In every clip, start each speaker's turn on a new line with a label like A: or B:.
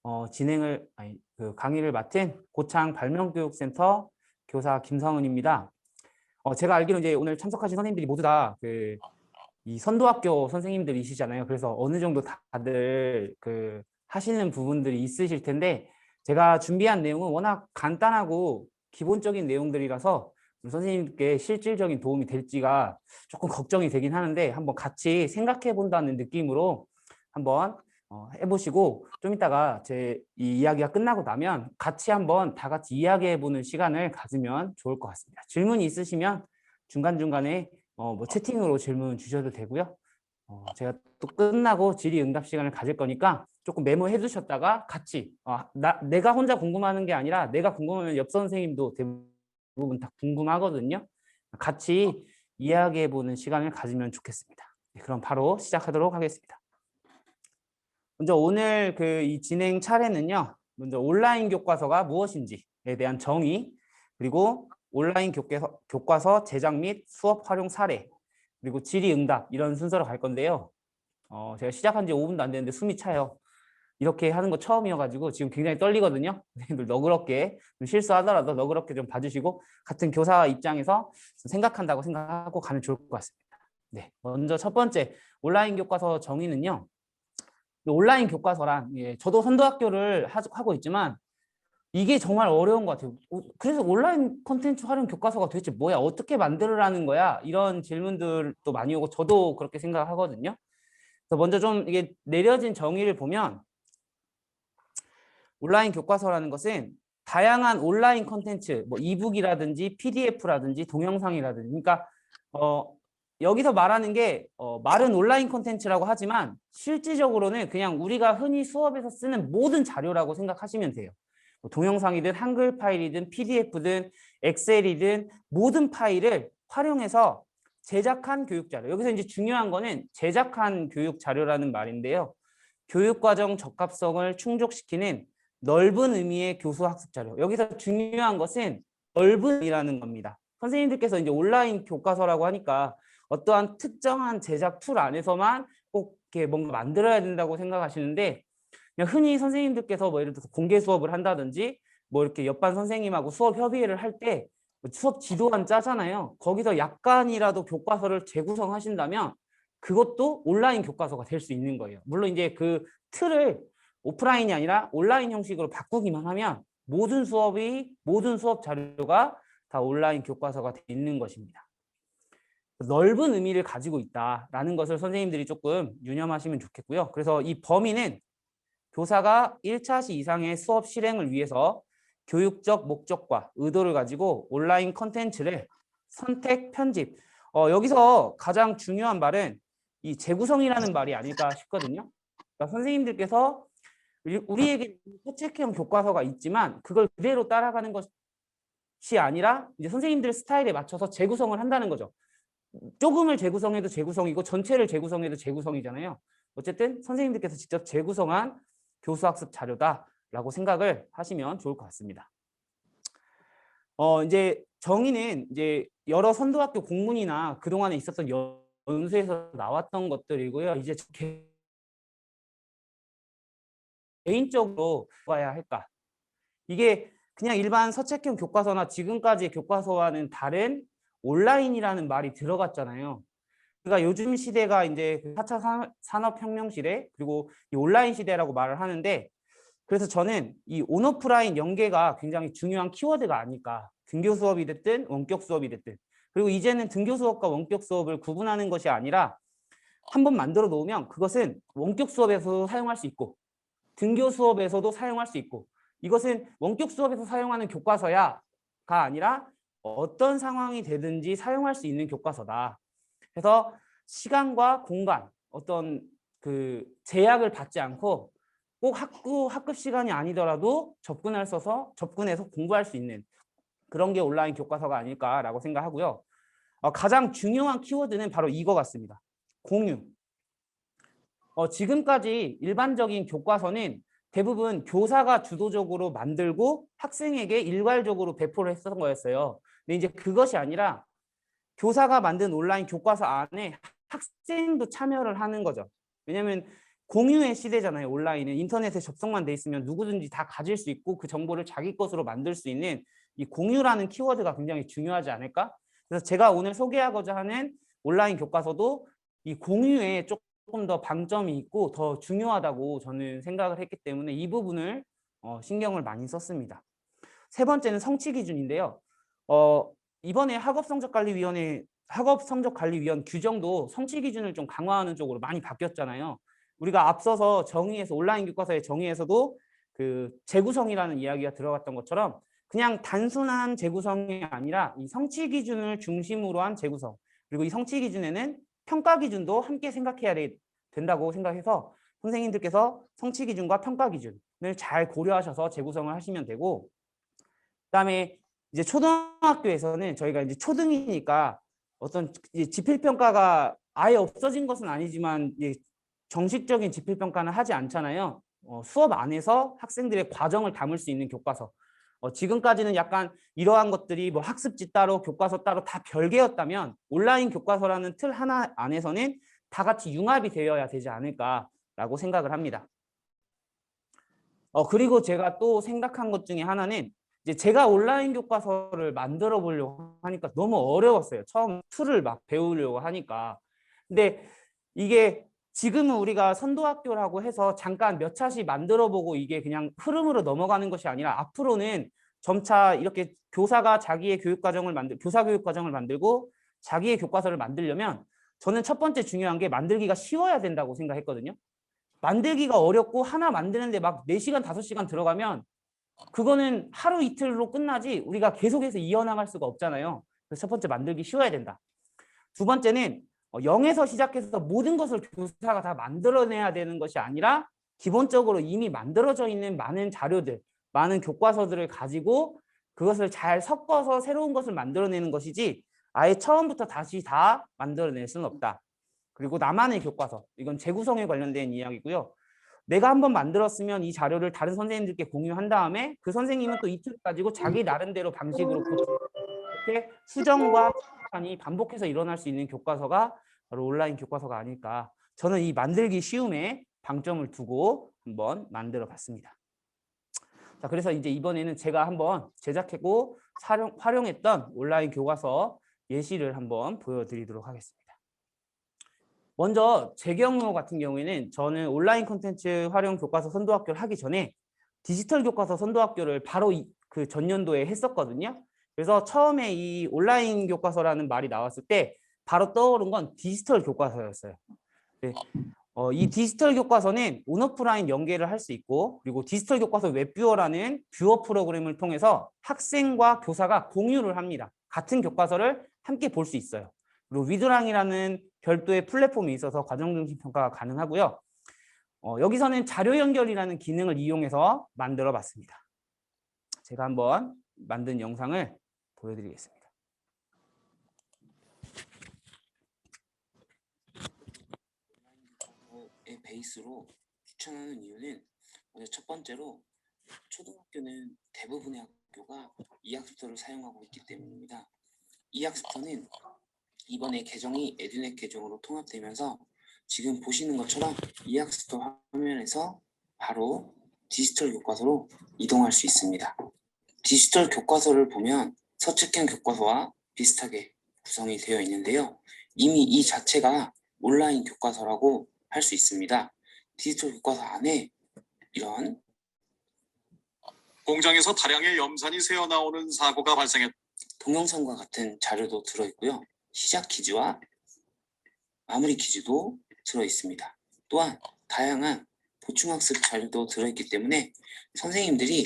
A: 그 강의를 맡은 고창 발명교육센터 교사 김성은입니다. 제가 알기로 이제 오늘 참석하신 선생님들이 모두 다 이 선도학교 선생님들이시잖아요. 그래서 어느 정도 다들 하시는 부분들이 있으실 텐데, 제가 준비한 내용은 워낙 간단하고 기본적인 내용들이라서 선생님께 실질적인 도움이 될지가 조금 걱정이 되긴 하는데, 한번 같이 생각해 본다는 느낌으로 한번 해보시고, 좀 이따가 제 이 이야기가 끝나고 나면 같이 한번 다 같이 이야기해 보는 시간을 가지면 좋을 것 같습니다. 질문이 있으시면 중간중간에 뭐 채팅으로 질문 주셔도 되고요. 제가 또 끝나고 질의응답 시간을 가질 거니까 조금 메모해 두셨다가 같이 내가 혼자 궁금하는 게 아니라, 내가 궁금하면 옆 선생님도 대부분 다 궁금하거든요. 같이 이야기해 보는 시간을 가지면 좋겠습니다. 네, 그럼 바로 시작하도록 하겠습니다. 먼저 오늘 이 진행 차례는요. 먼저 온라인 교과서가 무엇인지에 대한 정의, 그리고 온라인 교과서 제작 및 수업 활용 사례, 그리고 질의응답, 이런 순서로 갈 건데요. 제가 시작한 지 5분도 안 됐는데 숨이 차요. 이렇게 하는 거 처음이어가지고 지금 굉장히 떨리거든요. 선생님들 너그럽게, 실수하더라도 너그럽게 좀 봐주시고, 같은 교사 입장에서 생각한다고 생각하고 가면 좋을 것 같습니다. 네, 먼저 첫 번째 온라인 교과서 정의는요. 온라인 교과서란, 저도 선도학교를 하고 있지만 이게 정말 어려운 것 같아요. 그래서 온라인 콘텐츠 활용 교과서가 도대체 뭐야? 어떻게 만들으라는 거야? 이런 질문들도 많이 오고 저도 그렇게 생각하거든요. 그래서 먼저 좀 이게 내려진 정의를 보면, 온라인 교과서라는 것은 다양한 온라인 콘텐츠, 뭐 이북이라든지 PDF라든지 동영상이라든지, 그러니까 여기서 말하는 게 말은 온라인 콘텐츠라고 하지만 실질적으로는 그냥 우리가 흔히 수업에서 쓰는 모든 자료라고 생각하시면 돼요. 뭐 동영상이든 한글 파일이든 PDF든 엑셀이든 모든 파일을 활용해서 제작한 교육 자료. 여기서 이제 중요한 거는 제작한 교육 자료라는 말인데요. 교육과정 적합성을 충족시키는 넓은 의미의 교수 학습 자료. 여기서 중요한 것은 넓은이라는 겁니다. 선생님들께서 이제 온라인 교과서라고 하니까 어떠한 특정한 제작 툴 안에서만 꼭 이렇게 뭔가 만들어야 된다고 생각하시는데, 그냥 흔히 선생님들께서 뭐 예를 들어서 공개 수업을 한다든지, 뭐 이렇게 옆반 선생님하고 수업 협의회를 할 때 수업 지도안 짜잖아요. 거기서 약간이라도 교과서를 재구성하신다면 그것도 온라인 교과서가 될 수 있는 거예요. 물론 이제 그 틀을 오프라인이 아니라 온라인 형식으로 바꾸기만 하면 모든 수업 자료가 다 온라인 교과서가 돼 있는 것입니다. 넓은 의미를 가지고 있다라는 것을 선생님들이 조금 유념하시면 좋겠고요. 그래서 이 범위는 교사가 1차시 이상의 수업 실행을 위해서 교육적 목적과 의도를 가지고 온라인 컨텐츠를 선택, 편집. 여기서 가장 중요한 말은 이 재구성이라는 말이 아닐까 싶거든요. 그러니까 선생님들께서 우리에게 서체형 교과서가 있지만 그걸 그대로 따라가는 것이 아니라 이제 선생님들 스타일에 맞춰서 재구성을 한다는 거죠. 조금을 재구성해도 재구성이고 전체를 재구성해도 재구성이잖아요. 어쨌든 선생님들께서 직접 재구성한 교수학습 자료다라고 생각을 하시면 좋을 것 같습니다. 이제 정의는 이제 여러 선도학교 공문이나 그동안에 있었던 연수에서 나왔던 것들이고요. 이제 개인적으로 가야 할까? 이게 그냥 일반 서책형 교과서나 지금까지의 교과서와는 다른 온라인이라는 말이 들어갔잖아요. 그러니까 요즘 시대가 이제 4차 산업혁명 시대, 그리고 이 온라인 시대라고 말을 하는데, 그래서 저는 이 온오프라인 연계가 굉장히 중요한 키워드가 아닐까. 등교 수업이 됐든 원격 수업이 됐든. 그리고 이제는 등교 수업과 원격 수업을 구분하는 것이 아니라 한번 만들어 놓으면 그것은 원격 수업에서도 사용할 수 있고 등교 수업에서도 사용할 수 있고, 이것은 원격 수업에서 사용하는 교과서야가 아니라 어떤 상황이 되든지 사용할 수 있는 교과서다. 그래서 시간과 공간, 어떤 제약을 받지 않고 꼭 학급 시간이 아니더라도 접근해서 공부할 수 있는 그런 게 온라인 교과서가 아닐까라고 생각하고요. 가장 중요한 키워드는 바로 이거 같습니다. 공유. 지금까지 일반적인 교과서는 대부분 교사가 주도적으로 만들고 학생에게 일괄적으로 배포를 했던 거였어요. 근데 이제 그것이 아니라 교사가 만든 온라인 교과서 안에 학생도 참여를 하는 거죠. 왜냐하면 공유의 시대잖아요. 온라인은 인터넷에 접속만 돼 있으면 누구든지 다 가질 수 있고 그 정보를 자기 것으로 만들 수 있는 이 공유라는 키워드가 굉장히 중요하지 않을까? 그래서 제가 오늘 소개하고자 하는 온라인 교과서도 이 공유에 조금 더 방점이 있고 더 중요하다고 저는 생각을 했기 때문에 이 부분을 신경을 많이 썼습니다. 세 번째는 성취 기준인데요. 이번에 학업성적관리위원 규정도 성취 기준을 좀 강화하는 쪽으로 많이 바뀌었잖아요. 우리가 앞서서 정의에서 온라인 교과서의 정의에서도 그 재구성이라는 이야기가 들어갔던 것처럼 그냥 단순한 재구성이 아니라 이 성취 기준을 중심으로 한 재구성, 그리고 이 성취 기준에는 평가 기준도 함께 생각해야 된다고 생각해서 선생님들께서 성취 기준과 평가 기준을 잘 고려하셔서 재구성을 하시면 되고, 그다음에 이제 초등학교에서는 저희가 이제 초등이니까 어떤 지필평가가 아예 없어진 것은 아니지만 정식적인 지필평가는 하지 않잖아요. 수업 안에서 학생들의 과정을 담을 수 있는 교과서. 지금까지는 약간 이러한 것들이 뭐 학습지 따로 교과서 따로 다 별개였다면 온라인 교과서라는 틀 하나 안에서는 다 같이 융합이 되어야 되지 않을까라고 생각을 합니다. 그리고 제가 또 생각한 것 중에 하나는 이제 제가 온라인 교과서를 만들어 보려고 하니까 너무 어려웠어요. 처음 툴을 막 배우려고 하니까. 근데 이게 지금은 우리가 선도학교라고 해서 잠깐 몇 차씩 만들어 보고 이게 그냥 흐름으로 넘어가는 것이 아니라 앞으로는 점차 이렇게 교사가 자기의 교사 교육 과정을 만들고 자기의 교과서를 만들려면 저는 첫 번째 중요한 게 만들기가 쉬워야 된다고 생각했거든요. 만들기가 어렵고 하나 만드는데 막 4시간, 5시간 들어가면 그거는 하루 이틀로 끝나지 우리가 계속해서 이어나갈 수가 없잖아요. 그래서 첫 번째 만들기 쉬워야 된다. 두 번째는 0에서 시작해서 모든 것을 교사가 다 만들어내야 되는 것이 아니라 기본적으로 이미 만들어져 있는 많은 자료들, 많은 교과서들을 가지고 그것을 잘 섞어서 새로운 것을 만들어내는 것이지 아예 처음부터 다시 다 만들어낼 수는 없다. 그리고 나만의 교과서, 이건 재구성에 관련된 이야기고요. 내가 한번 만들었으면 이 자료를 다른 선생님들께 공유한 다음에 그 선생님은 또 이틀 가지고 자기 나름대로 방식으로 이렇게 수정과 이 반복해서 일어날 수 있는 교과서가 바로 온라인 교과서가 아닐까. 저는 이 만들기 쉬움에 방점을 두고 한번 만들어 봤습니다. 자, 그래서 이제 이번에는 제가 한번 제작하고 활용했던 온라인 교과서 예시를 한번 보여드리도록 하겠습니다. 먼저 제 경우 같은 경우에는 저는 온라인 콘텐츠 활용 교과서 선도학교를 하기 전에 디지털 교과서 선도학교를 바로 그 전년도에 했었거든요. 그래서 처음에 이 온라인 교과서라는 말이 나왔을 때 바로 떠오른 건 디지털 교과서였어요. 네. 이 디지털 교과서는 온오프라인 연계를 할 수 있고, 그리고 디지털 교과서 웹뷰어라는 뷰어 프로그램을 통해서 학생과 교사가 공유를 합니다. 같은 교과서를 함께 볼 수 있어요. 그리고 위드랑이라는 별도의 플랫폼이 있어서 과정중심 평가가 가능하고요. 여기서는 자료 연결이라는 기능을 이용해서 만들어 봤습니다. 제가 한번 만든 영상을 보여드리겠습니다.
B: 의 베이스로 추천하는 이유는 먼저 첫 번째로 초등학교는 대부분의 학교가 이학습터를 사용하고 있기 때문입니다. 이학습터는 이번에 개정이 에듀넷 개정으로 통합되면서 지금 보시는 것처럼 이학습터 화면에서 바로 디지털 교과서로 이동할 수 있습니다. 디지털 교과서를 보면 서책형 교과서와 비슷하게 구성이 되어 있는데요. 이미 이 자체가 온라인 교과서라고 할 수 있습니다. 디지털 교과서 안에 이런
C: 공장에서 다량의 염산이 새어나오는 사고가 발생했다.
B: 동영상과 같은 자료도 들어있고요. 시작 퀴즈와 마무리 퀴즈도 들어있습니다. 또한 다양한 보충학습 자료도 들어있기 때문에 선생님들이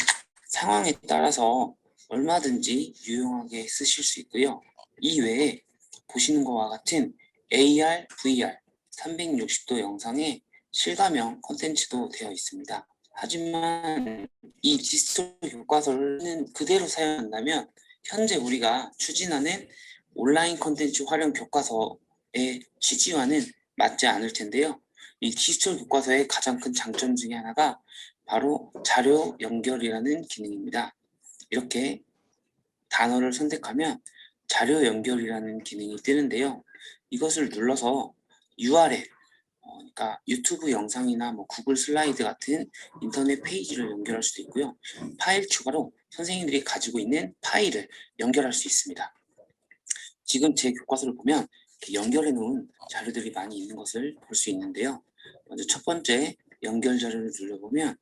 B: 상황에 따라서 얼마든지 유용하게 쓰실 수 있고요. 이 외에 보시는 것과 같은 AR, VR 360도 영상의 실감형 콘텐츠도 되어 있습니다. 하지만 이 디지털 교과서를 그대로 사용한다면 현재 우리가 추진하는 온라인 콘텐츠 활용 교과서의 취지와는 맞지 않을 텐데요. 이 디지털 교과서의 가장 큰 장점 중에 하나가 바로 자료 연결이라는 기능입니다. 이렇게 단어를 선택하면 자료 연결이라는 기능이 뜨는데요. 이것을 눌러서 URL 그러니까 유튜브 영상이나 뭐 구글 슬라이드 같은 인터넷 페이지를 연결할 수도 있고요. 파일 추가로 선생님들이 가지고 있는 파일을 연결할 수 있습니다. 지금 제 교과서를 보면 이렇게 연결해 놓은 자료들이 많이 있는 것을 볼 수 있는데요. 먼저 첫 번째 연결 자료를 눌러보면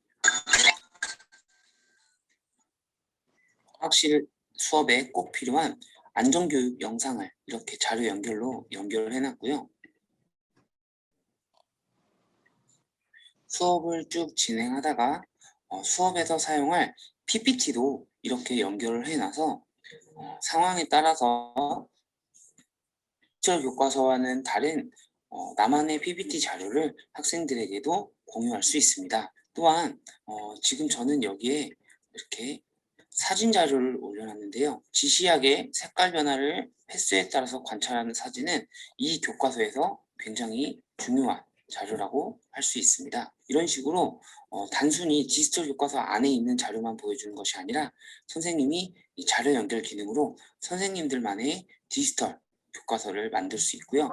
B: 과학실 수업에 꼭 필요한 안전교육 영상을 이렇게 자료 연결로 연결해 놨고요. 수업을 쭉 진행하다가 수업에서 사용할 PPT도 이렇게 연결을 해놔서 상황에 따라서 디지털 교과서와는 다른 나만의 PPT 자료를 학생들에게도 공유할 수 있습니다. 또한 지금 저는 여기에 이렇게 사진 자료를 올려놨는데요. 지시약의 색깔 변화를 횟수에 따라서 관찰하는 사진은 이 교과서에서 굉장히 중요한 자료라고 할 수 있습니다. 이런 식으로 단순히 디지털 교과서 안에 있는 자료만 보여주는 것이 아니라 선생님이 이 자료 연결 기능으로 선생님들만의 디지털 교과서를 만들 수 있고요.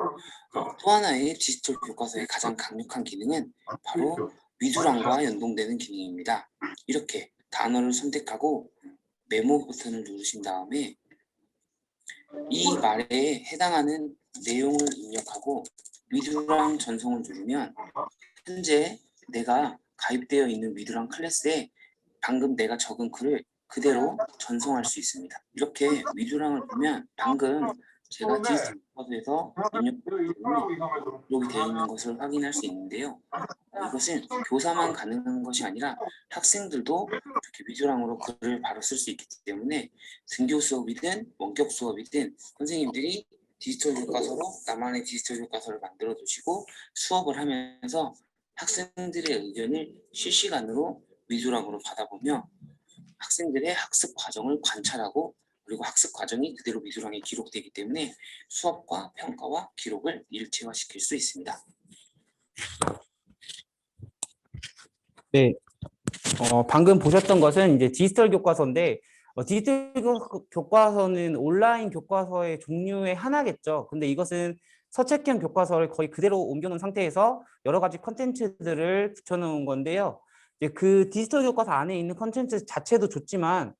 B: 또 하나의 디지털 교과서의 가장 강력한 기능은 바로 위두랑과 연동되는 기능입니다. 이렇게 단어를 선택하고 메모 버튼을 누르신 다음에 이 말에 해당하는 내용을 입력하고 위두랑 전송을 누르면 현재 내가 가입되어 있는 위두랑 클래스에 방금 내가 적은 글을 그대로 전송할 수 있습니다. 이렇게 위두랑을 보면 방금 제가 디지털 교과서에서 입력한 내용이 기록이 되어 있는 것을 확인할 수 있는데요. 이것은 교사만 가능한 것이 아니라 학생들도 이렇게 위두랑으로 글을 바로 쓸 수 있기 때문에 등교 수업이든 원격 수업이든 선생님들이 디지털 교과서로 나만의 디지털 교과서를 만들어 두시고 수업을 하면서 학생들의 의견을 실시간으로 위두랑으로 받아보며 학생들의 학습 과정을 관찰하고 그리고 학습 과정이 그대로 위두랑에 기록되기 때문에 수업과 평가와 기록을 일체화시킬 수 있습니다.
A: 네, 방금 보셨던 것은 이제 디지털 교과서인데 디지털 교과서는 온라인 교과서의 종류의 하나겠죠. 근데 이것은 서책형 교과서를 거의 그대로 옮겨놓은 상태에서 여러 가지 컨텐츠들을 붙여놓은 건데요. 이제 그 디지털 교과서 안에 있는 컨텐츠 자체도 좋지만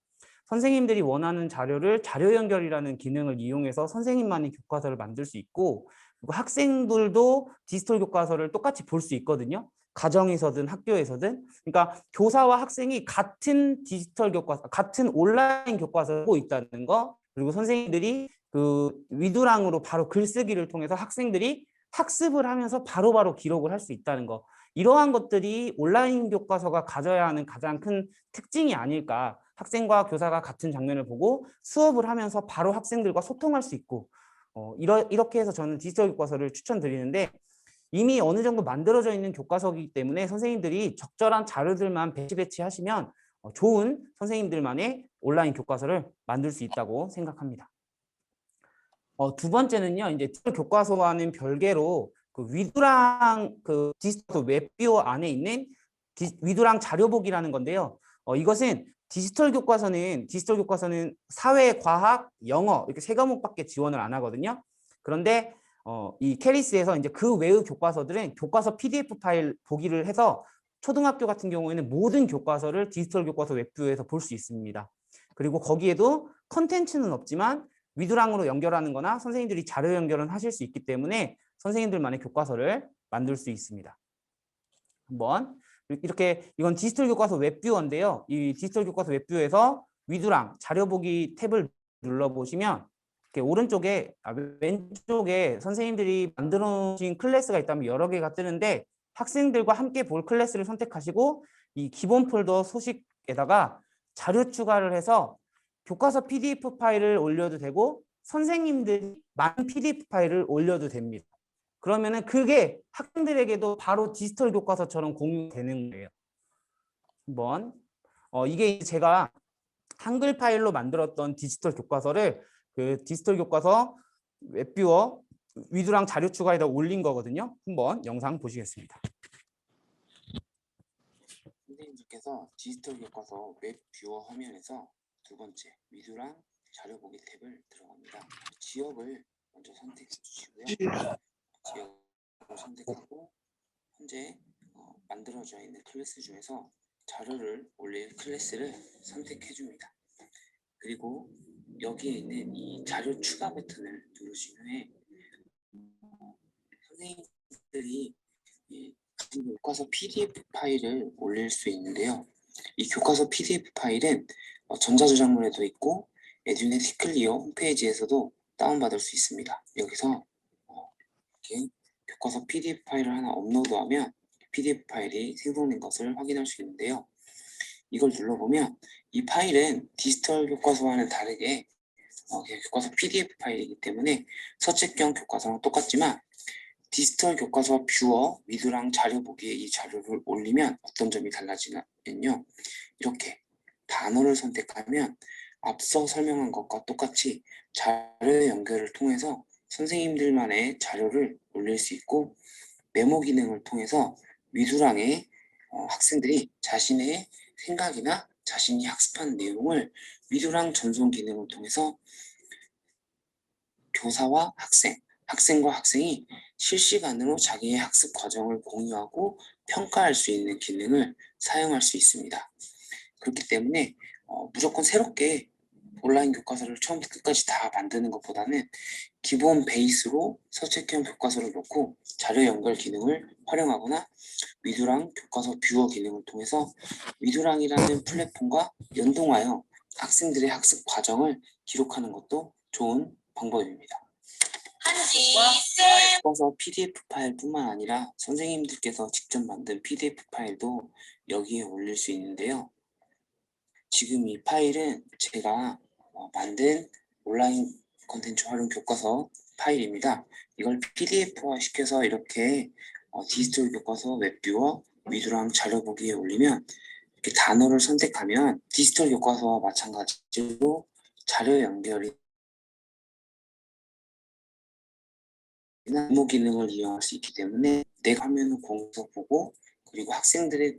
A: 선생님들이 원하는 자료를 자료 연결이라는 기능을 이용해서 선생님만의 교과서를 만들 수 있고 그리고 학생들도 디지털 교과서를 똑같이 볼 수 있거든요. 가정에서든 학교에서든. 그러니까 교사와 학생이 같은 디지털 교과서, 같은 온라인 교과서를 보고 있다는 거, 그리고 선생님들이 그 위두랑으로 바로 글쓰기를 통해서 학생들이 학습을 하면서 바로바로 기록을 할 수 있다는 거. 이러한 것들이 온라인 교과서가 가져야 하는 가장 큰 특징이 아닐까. 학생과 교사가 같은 장면을 보고 수업을 하면서 바로 학생들과 소통할 수 있고 이렇게 해서 저는 디지털 교과서를 추천드리는데 이미 어느 정도 만들어져 있는 교과서이기 때문에 선생님들이 적절한 자료들만 배치하시면 좋은 선생님들만의 온라인 교과서를 만들 수 있다고 생각합니다. 두 번째는요, 이제 디지털 교과서와는 별개로 그 위두랑 그 디지털 웹뷰어 안에 있는 위두랑 자료보기라는 건데요. 이것은 디지털 교과서는 사회, 과학, 영어 이렇게 세 과목밖에 지원을 안 하거든요. 그런데 이 캐리스에서 이제 그 외의 교과서들은 교과서 PDF 파일 보기를 해서 초등학교 같은 경우에는 모든 교과서를 디지털 교과서 웹뷰에서 볼 수 있습니다. 그리고 거기에도 컨텐츠는 없지만 위두랑으로 연결하는 거나 선생님들이 자료 연결은 하실 수 있기 때문에 선생님들만의 교과서를 만들 수 있습니다. 한번 이렇게 이건 디지털 교과서 웹뷰어인데요. 이 디지털 교과서 웹뷰에서 위두랑 자료 보기 탭을 눌러보시면 이렇게 오른쪽에 왼쪽에 선생님들이 만들어 놓으신 클래스가 있다면 여러 개가 뜨는데 학생들과 함께 볼 클래스를 선택하시고 이 기본 폴더 소식에다가 자료 추가를 해서 교과서 PDF 파일을 올려도 되고 선생님들이 많은 PDF 파일을 올려도 됩니다. 그러면은 그게 학생들에게도 바로 디지털 교과서처럼 공유되는 거예요. 한번 이게 제가 한글 파일로 만들었던 디지털 교과서를 그 디지털 교과서 웹뷰어 위두랑 자료 추가에다 올린 거거든요. 한번 영상 보시겠습니다.
B: 선생님들께서 디지털 교과서 웹뷰어 화면에서 두 번째 위두랑 자료 보기 탭을 들어갑니다. 지역을 먼저 선택해 주시고요. 지역을 선택하고 현재 만들어져 있는 클래스 중에서 자료를 올릴 클래스를 선택해 줍니다. 그리고 여기에 있는 이 자료 추가 버튼을 누르신 후에 선생님들이 이 교과서 PDF 파일을 올릴 수 있는데요. 이 교과서 PDF 파일은 전자저작물에도 있고 에듀넷 클리어 홈페이지에서도 다운받을 수 있습니다. 여기서 이렇게 교과서 PDF 파일을 하나 업로드하면 PDF 파일이 생성된 것을 확인할 수 있는데요. 이걸 눌러보면 이 파일은 디지털 교과서와는 다르게 그냥 교과서 PDF 파일이기 때문에 서책형 교과서랑 똑같지만 디지털 교과서 뷰어, 위드랑 자료 보기에 이 자료를 올리면 어떤 점이 달라지냐면요. 이렇게 단어를 선택하면 앞서 설명한 것과 똑같이 자료 연결을 통해서 선생님들만의 자료를 올릴 수 있고 메모 기능을 통해서 위두랑에 학생들이 자신의 생각이나 자신이 학습한 내용을 위두랑 전송 기능을 통해서 교사와 학생과 학생이 실시간으로 자기의 학습 과정을 공유하고 평가할 수 있는 기능을 사용할 수 있습니다. 그렇기 때문에 무조건 새롭게 온라인 교과서를 처음부터 끝까지 다 만드는 것보다는 기본 베이스로 서책형 교과서를 놓고 자료 연결 기능을 활용하거나 위두랑 교과서 뷰어 기능을 통해서 위두랑이라는 플랫폼과 연동하여 학생들의 학습 과정을 기록하는 것도 좋은 방법입니다. 교과서 PDF 파일뿐만 아니라 선생님들께서 직접 만든 PDF 파일도 여기에 올릴 수 있는데요. 지금 이 파일은 제가 만든 온라인 콘텐츠 활용 교과서 파일입니다. 이걸 PDF화 시켜서 이렇게 디지털 교과서 웹뷰어 위두랑 자료 보기에 올리면 이렇게 단어를 선택하면 디지털 교과서와 마찬가지로 자료 연결이 메모 기능을 이용할 수 있기 때문에 내가 화면을 공유해서 보고 그리고 학생들의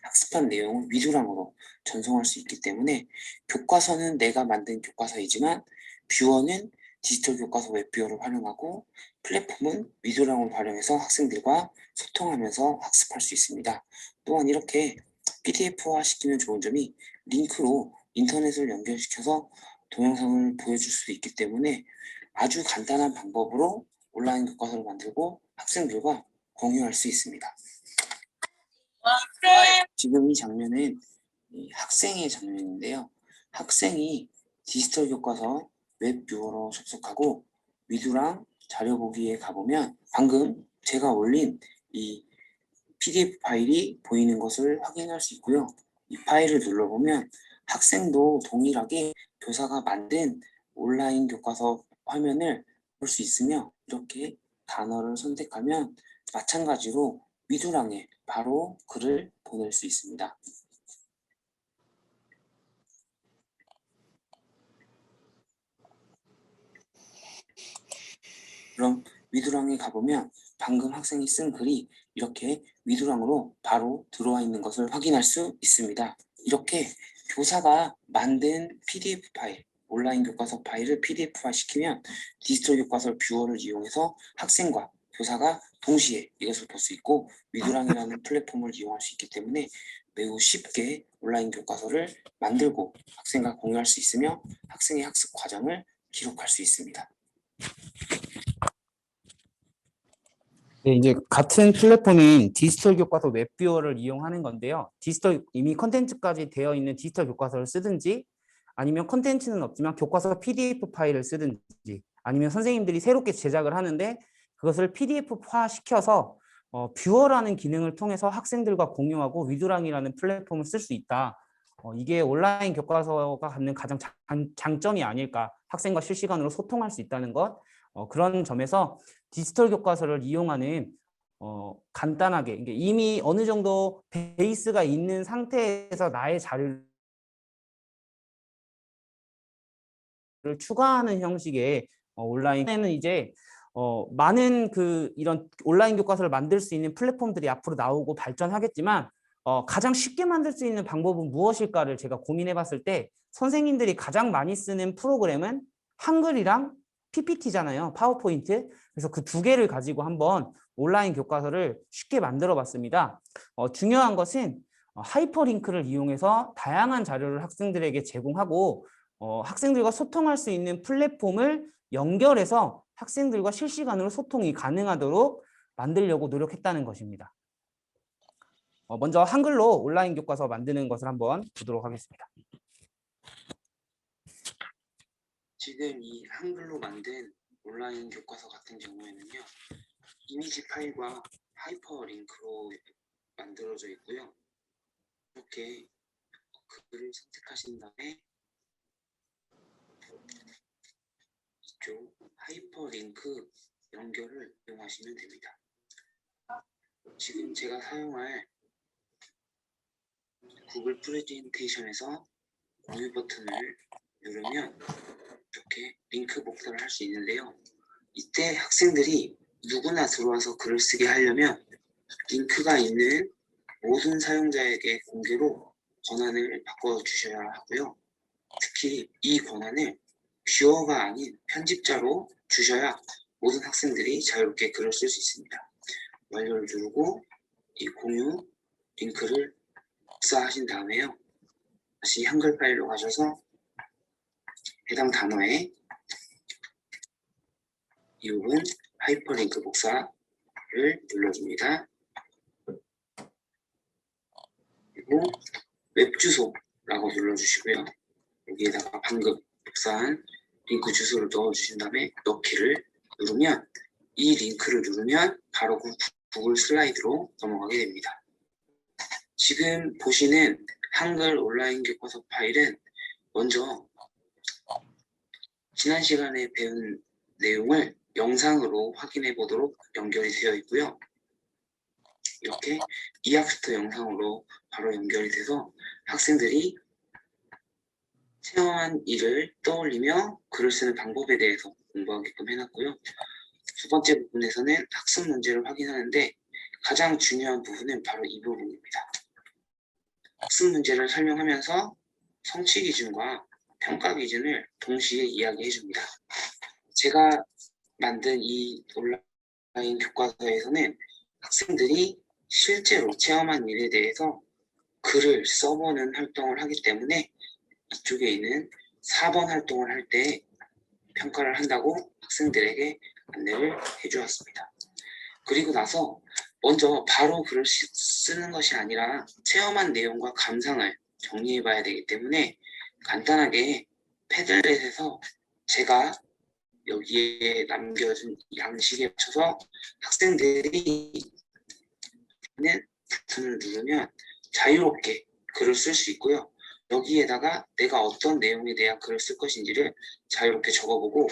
B: 학습한 내용을 위두랑으로 전송할 수 있기 때문에 교과서는 내가 만든 교과서이지만 뷰어는 디지털 교과서 웹뷰어를 활용하고 플랫폼은 위두랑을 활용해서 학생들과 소통하면서 학습할 수 있습니다. 또한 이렇게 PDF화 시키면 좋은 점이 링크로 인터넷을 연결시켜서 동영상을 보여줄 수도 있기 때문에 아주 간단한 방법으로 온라인 교과서를 만들고 학생들과 공유할 수 있습니다. 지금 이 장면은 학생의 장면인데요. 학생이 디지털 교과서 웹뷰어로 접속하고 위두랑 자료 보기에 가보면 방금 제가 올린 이 PDF 파일이 보이는 것을 확인할 수 있고요. 이 파일을 눌러보면 학생도 동일하게 교사가 만든 온라인 교과서 화면을 볼 수 있으며 이렇게 단어를 선택하면 마찬가지로 위두랑에 바로 글을 보낼 수 있습니다. 그럼 위두랑에 가보면 방금 학생이 쓴 글이 이렇게 위두랑으로 바로 들어와 있는 것을 확인할 수 있습니다. 이렇게 교사가 만든 PDF 파일, 온라인 교과서 파일을 PDF화 시키면 디지털 교과서 뷰어를 이용해서 학생과 교사가 동시에 이것을 볼 수 있고 위두랑이라는 플랫폼을 이용할 수 있기 때문에 매우 쉽게 온라인 교과서를 만들고 학생과 공유할 수 있으며 학생의 학습 과정을 기록할 수 있습니다.
A: 네, 이제 같은 플랫폼인 디지털 교과서 웹뷰어를 이용하는 건데요. 이미 컨텐츠까지 되어 있는 디지털 교과서를 쓰든지 아니면 컨텐츠는 없지만 교과서 PDF 파일을 쓰든지 아니면 선생님들이 새롭게 제작을 하는데 그것을 PDF화 시켜서 뷰어라는 기능을 통해서 학생들과 공유하고 위두랑이라는 플랫폼을 쓸 수 있다. 이게 온라인 교과서가 갖는 가장 장점이 아닐까. 학생과 실시간으로 소통할 수 있다는 것. 그런 점에서 디지털 교과서를 이용하는 간단하게 이미 어느 정도 베이스가 있는 상태에서 나의 자료를 추가하는 형식의 온라인에는 이제 많은 이런 온라인 교과서를 만들 수 있는 플랫폼들이 앞으로 나오고 발전하겠지만 가장 쉽게 만들 수 있는 방법은 무엇일까를 제가 고민해 봤을 때 선생님들이 가장 많이 쓰는 프로그램은 한글이랑 PPT잖아요. 파워포인트. 그래서 그 두 개를 가지고 한번 온라인 교과서를 쉽게 만들어 봤습니다. 중요한 것은 하이퍼링크를 이용해서 다양한 자료를 학생들에게 제공하고 학생들과 소통할 수 있는 플랫폼을 연결해서 학생들과 실시간으로 소통이 가능하도록 만들려고 노력했다는 것입니다. 먼저 한글로 온라인 교과서 만드는 것을 한번 보도록 하겠습니다.
B: 지금 이 한글로 만든 온라인 교과서 같은 경우에는요, 이미지 파일과 하이퍼링크로 만들어져 있고요. 이렇게 글을 선택하신 다음에 이쪽 하이퍼링크 연결을 이용하시면 됩니다. 지금 제가 사용할 구글 프레젠테이션에서 공유 버튼을 누르면 이렇게 링크 복사를 할 수 있는데요. 이때 학생들이 누구나 들어와서 글을 쓰게 하려면 링크가 있는 모든 사용자에게 공개로 권한을 바꿔주셔야 하고요. 특히 이 권한을 뷰어가 아닌 편집자로 주셔야 모든 학생들이 자유롭게 글을 쓸 수 있습니다. 완료를 누르고 이 공유 링크를 복사하신 다음에요. 다시 한글 파일로 가셔서 해당 단어에 이 부분 하이퍼링크 복사를 눌러줍니다. 그리고 웹 주소라고 눌러주시고요. 여기에다가 방금 복사한 링크 주소를 넣어주신 다음에 넣기를 누르면 이 링크를 누르면 바로 구글 슬라이드로 넘어가게 됩니다. 지금 보시는 한글 온라인 교과서 파일은 먼저 지난 시간에 배운 내용을 영상으로 확인해 보도록 연결이 되어 있고요. 이렇게 이학스터 영상으로 바로 연결이 돼서 학생들이 체험한 일을 떠올리며 글을 쓰는 방법에 대해서 공부하게끔 해놨고요. 두 번째 부분에서는 학습 문제를 확인하는데 가장 중요한 부분은 바로 이 부분입니다. 학습 문제를 설명하면서 성취 기준과 평가 기준을 동시에 이야기해 줍니다. 제가 만든 이 온라인 교과서에서는 학생들이 실제로 체험한 일에 대해서 글을 써보는 활동을 하기 때문에 이쪽에 있는 4번 활동을 할 때 평가를 한다고 학생들에게 안내를 해주었습니다. 그리고 나서 먼저 바로 글을 쓰는 것이 아니라 체험한 내용과 감상을 정리해 봐야 되기 때문에 간단하게 패들렛에서 제가 여기에 남겨준 양식에 맞춰서 학생들이 있는 버튼을 누르면 자유롭게 글을 쓸 수 있고요. 여기에다가 내가 어떤 내용에 대한 글을 쓸 것인지를 자유롭게 적어보고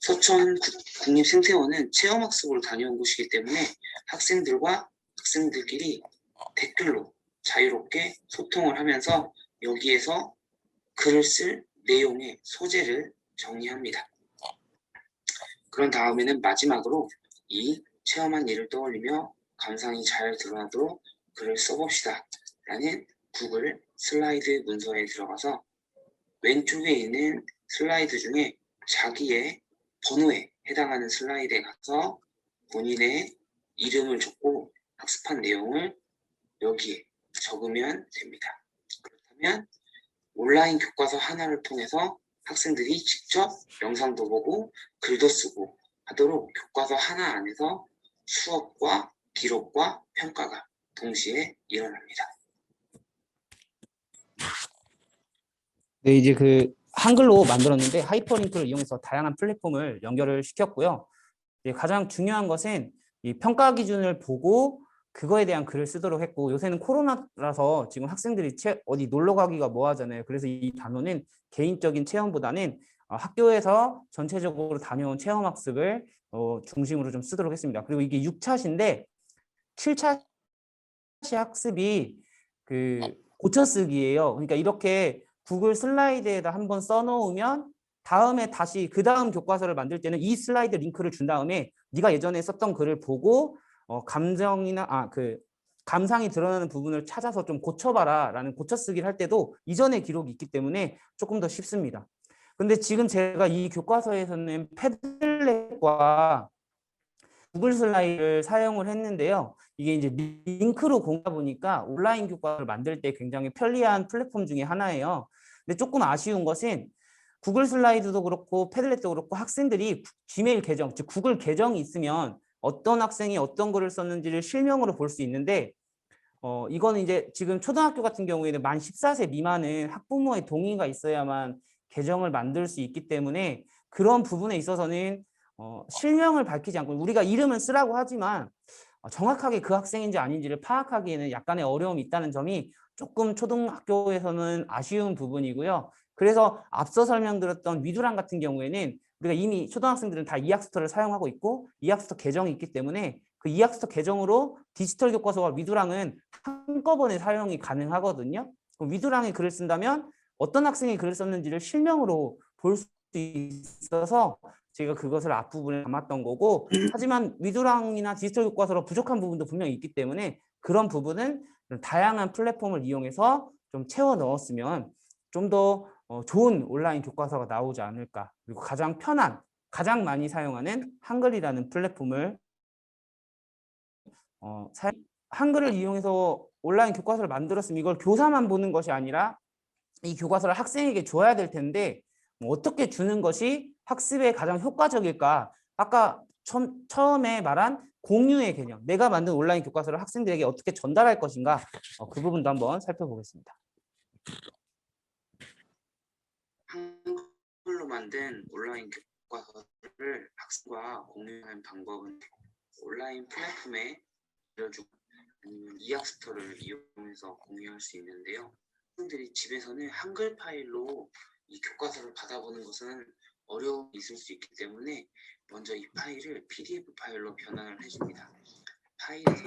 B: 서천 국립생태원은 체험학습으로 다녀온 곳이기 때문에 학생들과 학생들끼리 댓글로 자유롭게 소통을 하면서 여기에서 글을 쓸 내용의 소재를 정리합니다. 그런 다음에는 마지막으로 이 체험한 일을 떠올리며 감상이 잘 드러나도록 글을 써봅시다 라는 구글 슬라이드 문서에 들어가서 왼쪽에 있는 슬라이드 중에 자기의 번호에 해당하는 슬라이드에 가서 본인의 이름을 적고 학습한 내용을 여기에 적으면 됩니다. 그렇다면 온라인 교과서 하나를 통해서 학생들이 직접 영상도 보고 글도 쓰고 하도록 교과서 하나 안에서 수업과 기록과 평가가 동시에 일어납니다.
A: 네, 이제 그 한글로 만들었는데 하이퍼링크를 이용해서 다양한 플랫폼을 연결을 시켰고요. 가장 중요한 것은 이 평가 기준을 보고 그거에 대한 글을 쓰도록 했고, 요새는 코로나라서 지금 학생들이 어디 놀러 가기가 뭐하잖아요. 그래서 이 단어는 개인적인 체험보다는 학교에서 전체적으로 다녀온 체험학습을 중심으로 좀 쓰도록 했습니다. 그리고 이게 6차시인데 7차시 학습이 그 고쳐쓰기예요. 그러니까 이렇게 구글 슬라이드에다 한번 써놓으면 다음에 다시 그 다음 교과서를 만들 때는 이 슬라이드 링크를 준 다음에 네가 예전에 썼던 글을 보고 감정이나 감상이 드러나는 부분을 찾아서 좀 고쳐봐라 라는 고쳐쓰기를 할 때도 이전의 기록이 있기 때문에 조금 더 쉽습니다. 근데 지금 제가 이 교과서에서는 패들렛과 구글 슬라이드를 사용을 했는데요. 이게 이제 링크로 공유하다 보니까 온라인 교과를 만들 때 굉장히 편리한 플랫폼 중에 하나예요. 근데 조금 아쉬운 것은 구글 슬라이드도 그렇고 패들렛도 그렇고 학생들이 지메일 계정, 즉 구글 계정이 있으면 어떤 학생이 어떤 글을 썼는지를 실명으로 볼 수 있는데 이거는 이제 지금 초등학교 같은 경우에는 만 14세 미만은 학부모의 동의가 있어야만 계정을 만들 수 있기 때문에 그런 부분에 있어서는 실명을 밝히지 않고 우리가 이름은 쓰라고 하지만 정확하게 그 학생인지 아닌지를 파악하기에는 약간의 어려움이 있다는 점이 조금 초등학교에서는 아쉬운 부분이고요. 그래서 앞서 설명드렸던 위두랑 같은 경우에는 우리가 이미 초등학생들은 다 이학스터를 사용하고 있고 이학스터 계정이 있기 때문에 그 이학스터 계정으로 디지털 교과서와 위두랑은 한꺼번에 사용이 가능하거든요. 그럼 위두랑에 글을 쓴다면 어떤 학생이 글을 썼는지를 실명으로 볼 수 있어서 제가 그것을 앞부분에 담았던 거고 하지만 위두랑이나 디지털 교과서로 부족한 부분도 분명히 있기 때문에 그런 부분은 다양한 플랫폼을 이용해서 좀 채워 넣었으면 좀 더 좋은 온라인 교과서가 나오지 않을까. 그리고 가장 편한, 가장 많이 사용하는 한글이라는 플랫폼을 한글을 이용해서 온라인 교과서를 만들었으면 이걸 교사만 보는 것이 아니라 이 교과서를 학생에게 줘야 될 텐데 어떻게 주는 것이 학습에 가장 효과적일까? 아까 처음에 말한 공유의 개념, 내가 만든 온라인 교과서를 학생들에게 어떻게 전달할 것인가? 그 부분도 한번 살펴보겠습니다.
B: 한글로 만든 온라인 교과서를 학생과 공유하는 방법은 온라인 플랫폼에 알려주고 아니면 이학스터를 이용해서 공유할 수 있는데요. 학생들이 집에서는 한글 파일로 이 교과서를 받아보는 것은 어려움이 있을 수 있기 때문에 먼저 이 파일을 PDF 파일로 변환을 해줍니다. 파일에서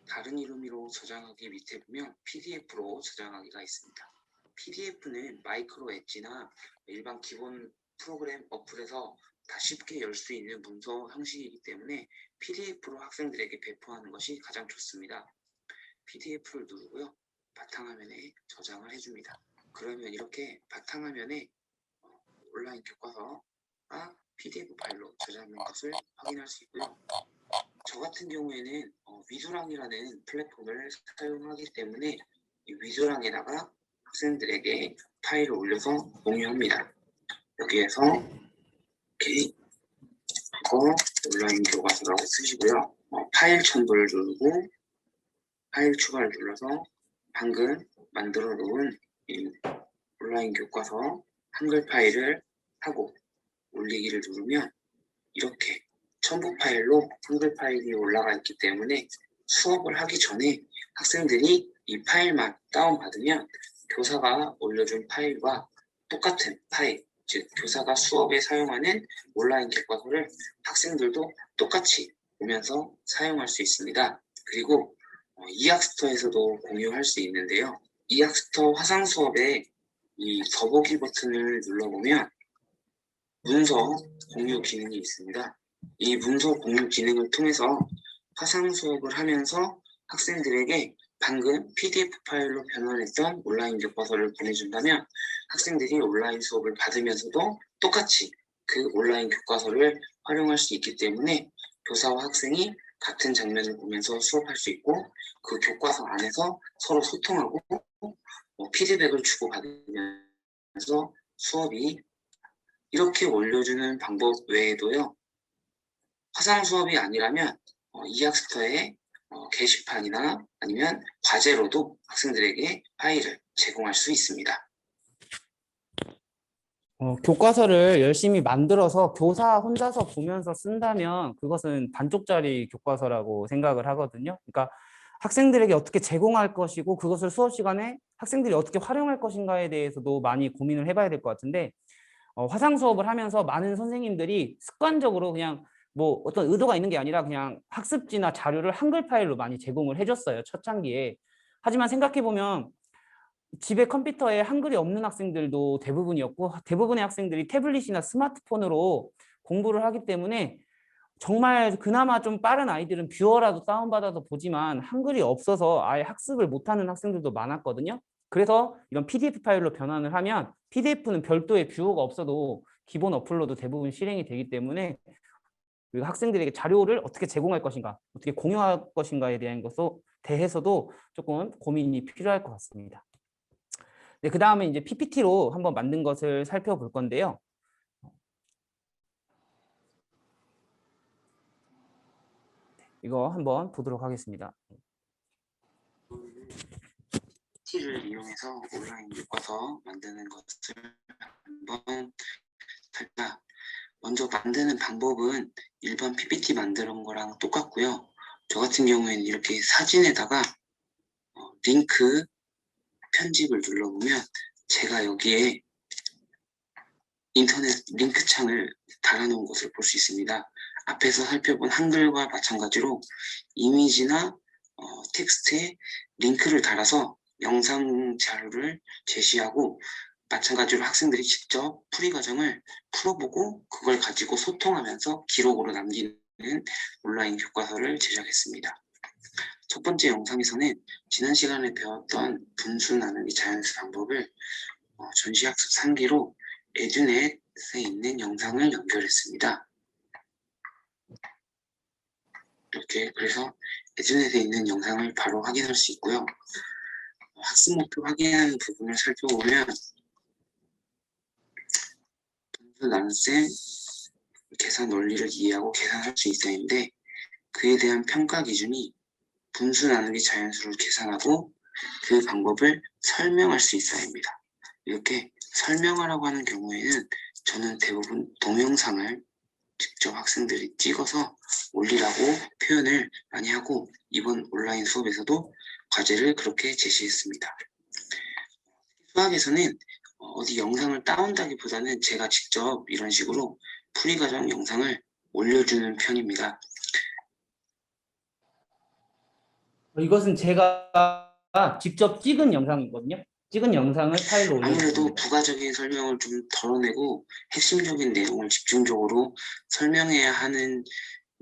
B: 다른 이름으로 저장하기 밑에 보면 PDF로 저장하기가 있습니다. PDF는 마이크로 엣지나 일반 기본 프로그램 어플에서 다 쉽게 열 수 있는 문서 형식이기 때문에 PDF로 학생들에게 배포하는 것이 가장 좋습니다. PDF를 누르고요. 바탕화면에 저장을 해줍니다. 그러면 이렇게 바탕화면에 온라인 교과서가 PDF 파일로 저장된 것을 확인할 수 있고요. 저 같은 경우에는 위두랑이라는 플랫폼을 사용하기 때문에 이 위두랑에다가 학생들에게 파일을 올려서 공유합니다. 여기에서 이렇게 온라인 교과서라고 쓰시고요. 파일 첨부를 누르고 파일 추가를 눌러서 방금 만들어 놓은 이 온라인 교과서 한글 파일을 하고 올리기를 누르면 이렇게 첨부 파일로 한글 파일이 올라가 있기 때문에 수업을 하기 전에 학생들이 이 파일만 다운받으면 교사가 올려준 파일과 똑같은 파일, 즉 교사가 수업에 사용하는 온라인 교과서를 학생들도 똑같이 보면서 사용할 수 있습니다. 그리고 이학스터에서도 공유할 수 있는데요. 이학스터 화상 수업에 이 더보기 버튼을 눌러보면 문서 공유 기능이 있습니다. 이 문서 공유 기능을 통해서 화상 수업을 하면서 학생들에게 방금 PDF 파일로 변환했던 온라인 교과서를 보내준다면 학생들이 온라인 수업을 받으면서도 똑같이 그 온라인 교과서를 활용할 수 있기 때문에 교사와 학생이 같은 장면을 보면서 수업할 수 있고 그 교과서 안에서 서로 소통하고 피드백을 주고받으면서 수업이 이렇게 올려주는 방법 외에도요. 화상 수업이 아니라면 이학스터의 게시판이나 아니면 과제로도 학생들에게 파일을 제공할 수 있습니다.
A: 교과서를 열심히 만들어서 교사 혼자서 보면서 쓴다면 그것은 반쪽짜리 교과서라고 생각을 하거든요. 그러니까 학생들에게 어떻게 제공할 것이고 그것을 수업 시간에 학생들이 어떻게 활용할 것인가에 대해서도 많이 고민을 해봐야 될 것 같은데 화상 수업을 하면서 많은 선생님들이 습관적으로 그냥 뭐 어떤 의도가 있는 게 아니라 그냥 학습지나 자료를 한글 파일로 많이 제공을 해줬어요. 첫 단기에. 하지만 생각해보면 집에 컴퓨터에 한글이 없는 학생들도 대부분이었고 대부분의 학생들이 태블릿이나 스마트폰으로 공부를 하기 때문에 정말 그나마 좀 빠른 아이들은 뷰어라도 다운받아서 보지만 한글이 없어서 아예 학습을 못하는 학생들도 많았거든요. 그래서 이런 PDF 파일로 변환을 하면 PDF는 별도의 뷰어가 없어도 기본 어플로도 대부분 실행이 되기 때문에 그리고 학생들에게 자료를 어떻게 제공할 것인가, 어떻게 공유할 것인가에 대한 것도 대해서도 조금 고민이 필요할 것 같습니다. 네, 그 다음에 이제 PPT로 한번 만든 것을 살펴볼 건데요. 이거 한번 보도록 하겠습니다.
B: PPT를 이용해서 온라인 교과서 만드는 것을 한번 살펴. 먼저 만드는 방법은 일반 PPT 만드는 거랑 똑같고요. 저 같은 경우에는 이렇게 사진에다가 링크 편집을 눌러보면 제가 여기에 인터넷 링크 창을 달아놓은 것을 볼 수 있습니다. 앞에서 살펴본 한글과 마찬가지로 이미지나 텍스트에 링크를 달아서 영상 자료를 제시하고 마찬가지로 학생들이 직접 풀이 과정을 풀어보고 그걸 가지고 소통하면서 기록으로 남기는 온라인 교과서를 제작했습니다. 첫 번째 영상에서는 지난 시간에 배웠던 분수 나누기 자연수 방법을 전시학습 3기로 에듀넷에 있는 영상을 연결했습니다. 이렇게 그래서 에듀넷에 있는 영상을 바로 확인할 수 있고요. 학습 목표 확인하는 부분을 살펴보면 분수 나눗셈 계산 원리를 이해하고 계산할 수 있어야 하는데 그에 대한 평가 기준이 분수 나누기 자연수를 계산하고 그 방법을 설명할 수 있어야 합니다. 이렇게 설명하라고 하는 경우에는 저는 대부분 동영상을 직접 학생들이 찍어서 올리라고 표현을 많이 하고 이번 온라인 수업에서도 과제를 그렇게 제시했습니다. 수학에서는 어디 영상을 다운다기보다는 제가 직접 이런 식으로 풀이과정 영상을 올려주는 편입니다.
A: 이것은 제가 직접 찍은 영상이거든요. 찍은 영상을 파일로
B: 아무래도
A: 올려드립니다.
B: 부가적인 설명을 좀 덜어내고 핵심적인 내용을 집중적으로 설명해야 하는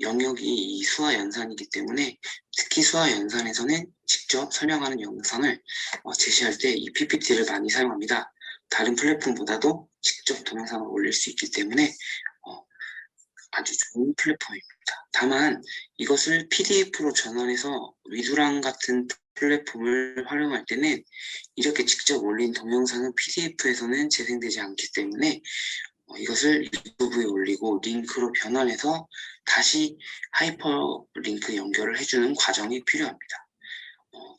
B: 영역이 이 수화 연산이기 때문에 특히 수화 연산에서는 직접 설명하는 영상을 제시할 때 이 PPT를 많이 사용합니다. 다른 플랫폼보다도 직접 동영상을 올릴 수 있기 때문에 아주 좋은 플랫폼입니다. 다만 이것을 PDF로 전환해서 위두랑 같은 플랫폼을 활용할 때는 이렇게 직접 올린 동영상은 PDF에서는 재생되지 않기 때문에 이것을 유튜브에 올리고 링크로 변환해서 다시 하이퍼링크 연결을 해주는 과정이 필요합니다.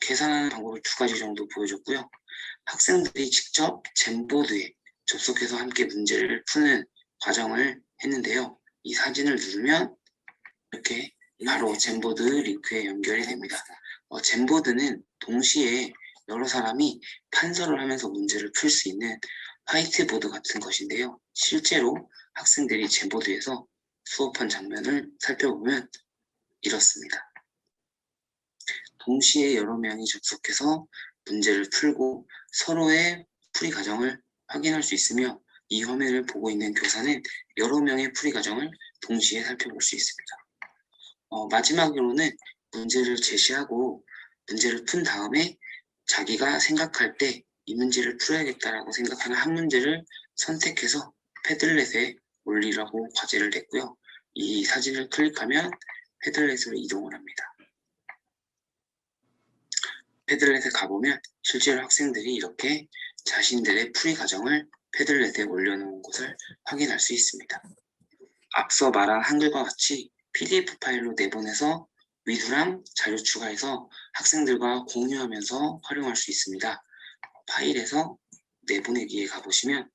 B: 계산하는 방법을 2가지 정도 보여줬고요. 학생들이 직접 젠보드에 접속해서 함께 문제를 푸는 과정을 했는데요. 이 사진을 누르면 이렇게 바로 젠보드 링크에 연결이 됩니다. 젠보드는 동시에 여러 사람이 판서를 하면서 문제를 풀 수 있는 화이트보드 같은 것인데요. 실제로 학생들이 젠보드에서 수업한 장면을 살펴보면 이렇습니다. 동시에 여러 명이 접속해서 문제를 풀고 서로의 풀이 과정을 확인할 수 있으며 이 화면을 보고 있는 교사는 여러 명의 풀이 과정을 동시에 살펴볼 수 있습니다. 마지막으로는 문제를 제시하고 문제를 푼 다음에 자기가 생각할 때 이 문제를 풀어야겠다라고 생각하는 한 문제를 선택해서 패들렛에 올리라고 과제를 냈고요. 이 사진을 클릭하면 패들렛으로 이동을 합니다. 패들렛에 가보면 실제로 학생들이 이렇게 자신들의 풀이 과정을 패들렛에 올려놓은 것을 확인할 수 있습니다. 앞서 말한 한글과 같이 PDF 파일로 내보내서 위두랑 자료 추가해서 학생들과 공유하면서 활용할 수 있습니다. 파일에서 내보내기에 가보시면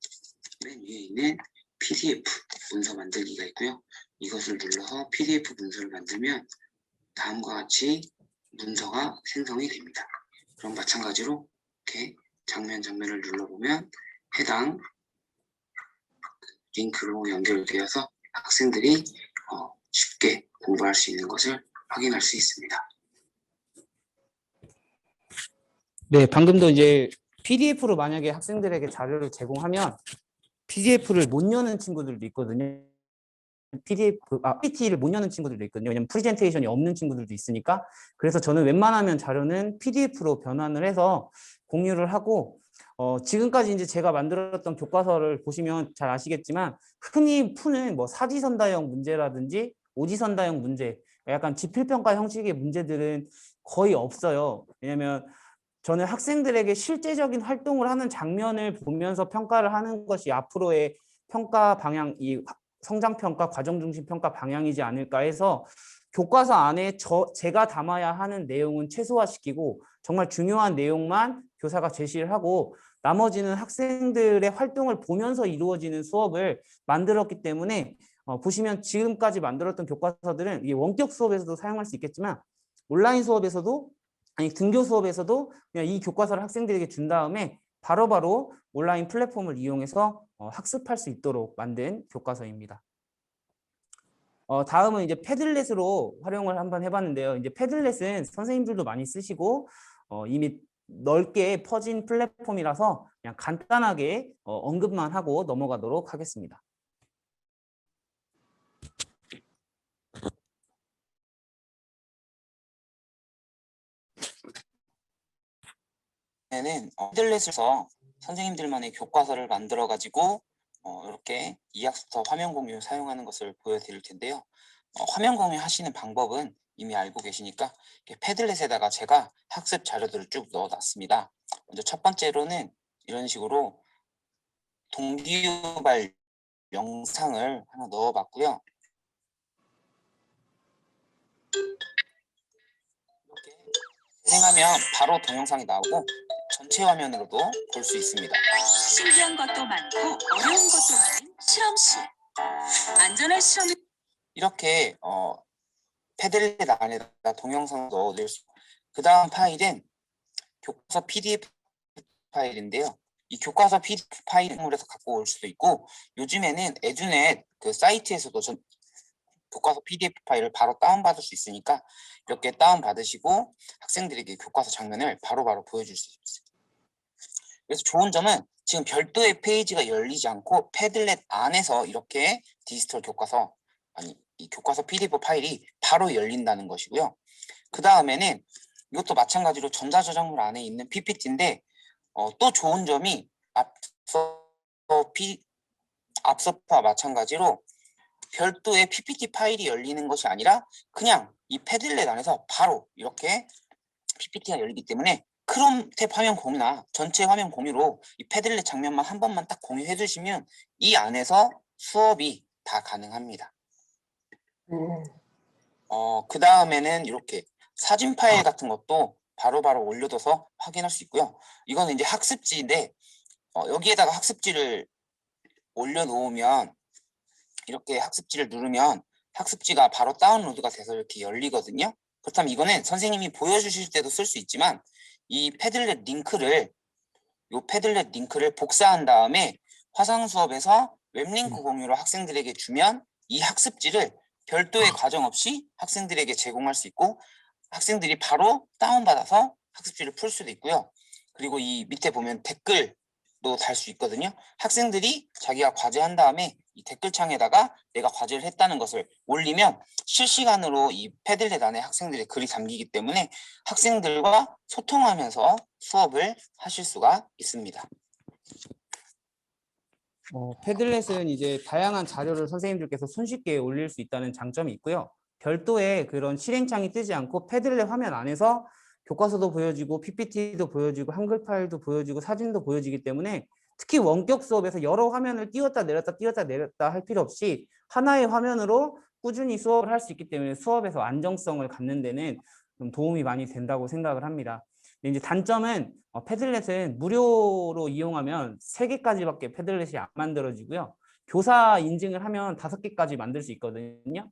B: 맨 위에 있는 PDF 문서 만들기가 있고요. 이것을 눌러서 PDF 문서를 만들면 다음과 같이 문서가 생성이 됩니다. 그럼 마찬가지로 이렇게 장면을 눌러보면 해당 링크로 연결되어서 학생들이 쉽게 공부할 수 있는 것을 확인할 수 있습니다.
A: 네, 방금도 이제 PDF로 만약에 학생들에게 자료를 제공하면 PDF를 못 여는 친구들도 있거든요. PPT를 못 여는 친구들도 있거든요. 왜냐면 프레젠테이션이 없는 친구들도 있으니까. 그래서 저는 웬만하면 자료는 PDF로 변환을 해서 공유를 하고 지금까지 이제 제가 만들었던 교과서를 보시면 잘 아시겠지만 흔히 푸는 뭐 사지선다형 문제라든지 오지선다형 문제, 약간 지필평가 형식의 문제들은 거의 없어요. 왜냐하면 저는 학생들에게 실제적인 활동을 하는 장면을 보면서 평가를 하는 것이 앞으로의 평가 방향, 이 성장평가, 과정중심 평가 방향이지 않을까 해서 교과서 안에 제가 담아야 하는 내용은 최소화시키고 정말 중요한 내용만 교사가 제시를 하고 나머지는 학생들의 활동을 보면서 이루어지는 수업을 만들었기 때문에 보시면 지금까지 만들었던 교과서들은 이게 원격 수업에서도 사용할 수 있겠지만 온라인 수업에서도 아니 등교 수업에서도 그냥 이 교과서를 학생들에게 준 다음에 바로바로 온라인 플랫폼을 이용해서 학습할 수 있도록 만든 교과서입니다. 다음은 이제 패들렛으로 활용을 한번 해봤는데요. 이제 패들렛은 선생님들도 많이 쓰시고 이미 넓게 퍼진 플랫폼이라서 그냥 간단하게 언급만 하고 넘어가도록 하겠습니다.
B: 는 패들렛에서 선생님들만의 교과서를 만들어 가지고 이렇게 이학습터 화면 공유 사용하는 것을 보여드릴 텐데요. 화면 공유 하시는 방법은 이미 알고 계시니까 패들렛에다가 제가 학습 자료들을 쭉 넣어놨습니다. 먼저 첫 번째로는 이런 식으로 동기유발 영상을 하나 넣어봤고요. 이렇게 재생하면 바로 동영상이 나오고 전체 화면으로도 볼 수 있습니다.
D: 신기한 것도 많고 어려운 것도 많은 실험실. 안전한 실험.
B: 이렇게 패들렛 안에다 동영상을 넣어둘 수. 그 다음 파일은 교과서 PDF 파일인데요. 이 교과서 PDF 파일에서 갖고 올 수도 있고 요즘에는 에듀넷 그 사이트에서도 교과서 PDF 파일을 바로 다운받을 수 있으니까 이렇게 다운받으시고 학생들에게 교과서 장면을 바로바로 보여줄 수 있어요. 그래서 좋은 점은 지금 별도의 페이지가 열리지 않고 패들렛 안에서 이렇게 디지털 교과서 이 교과서 PDF 파일이 바로 열린다는 것이고요. 그 다음에는 이것도 마찬가지로 전자저작물 안에 있는 PPT인데 또 좋은 점이 앞서와 마찬가지로 별도의 PPT 파일이 열리는 것이 아니라 그냥 이 패들렛 안에서 바로 이렇게 PPT가 열리기 때문에 크롬 탭 화면 공유나 전체 화면 공유로 이 패들렛 장면만 한 번만 딱 공유해 주시면 이 안에서 수업이 다 가능합니다. 그 다음에는 이렇게 사진 파일 같은 것도 바로바로 올려둬서 확인할 수 있고요. 이거는 이제 학습지인데 여기에다가 학습지를 올려놓으면 이렇게 학습지를 누르면 학습지가 바로 다운로드가 돼서 이렇게 열리거든요. 그렇다면 이거는 선생님이 보여주실 때도 쓸 수 있지만 이 패들렛 링크를 복사한 다음에 화상 수업에서 웹링크 공유로 학생들에게 주면 이 학습지를 별도의 과정 없이 학생들에게 제공할 수 있고 학생들이 바로 다운받아서 학습지를 풀 수도 있고요. 그리고 이 밑에 보면 댓글도 달 수 있거든요. 학생들이 자기가 과제한 다음에 이 댓글창에다가 내가 과제를 했다는 것을 올리면 실시간으로 이 패들렛 안에 학생들의 글이 담기기 때문에 학생들과 소통하면서 수업을 하실 수가 있습니다.
A: 패들렛은 이제 다양한 자료를 선생님들께서 손쉽게 올릴 수 있다는 장점이 있고요. 별도의 그런 실행창이 뜨지 않고 패들렛 화면 안에서 교과서도 보여지고 PPT도 보여지고 한글 파일도 보여지고 사진도 보여지기 때문에 특히 원격 수업에서 여러 화면을 띄웠다 내렸다 할 필요 없이 하나의 화면으로 꾸준히 수업을 할 수 있기 때문에 수업에서 안정성을 갖는 데는 좀 도움이 많이 된다고 생각을 합니다. 이제 단점은 패들렛은 무료로 이용하면 3개까지밖에 패들렛이 안 만들어지고요. 교사 인증을 하면 5개까지 만들 수 있거든요.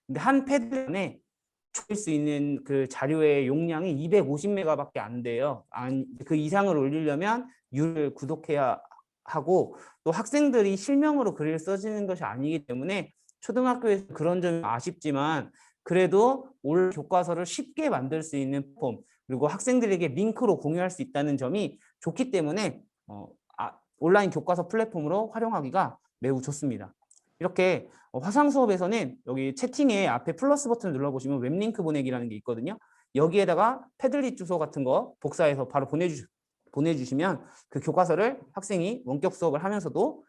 A: 근데 한 패들렛에 줄 수 있는 그 자료의 용량이 250메가밖에 안 돼요. 그 이상을 올리려면 유를 구독해야 하고 또 학생들이 실명으로 글을 써지는 것이 아니기 때문에 초등학교에서 그런 점이 아쉽지만 그래도 올 교과서를 쉽게 만들 수 있는 폼 그리고 학생들에게 링크로 공유할 수 있다는 점이 좋기 때문에 온라인 교과서 플랫폼으로 활용하기가 매우 좋습니다. 이렇게 화상 수업에서는 여기 채팅에 앞에 플러스 버튼을 눌러보시면 웹링크 보내기라는 게 있거든요. 여기에다가 패들릿 주소 같은 거 복사해서 바로 보내주시면 그 교과서를 학생이 원격 수업을 하면서도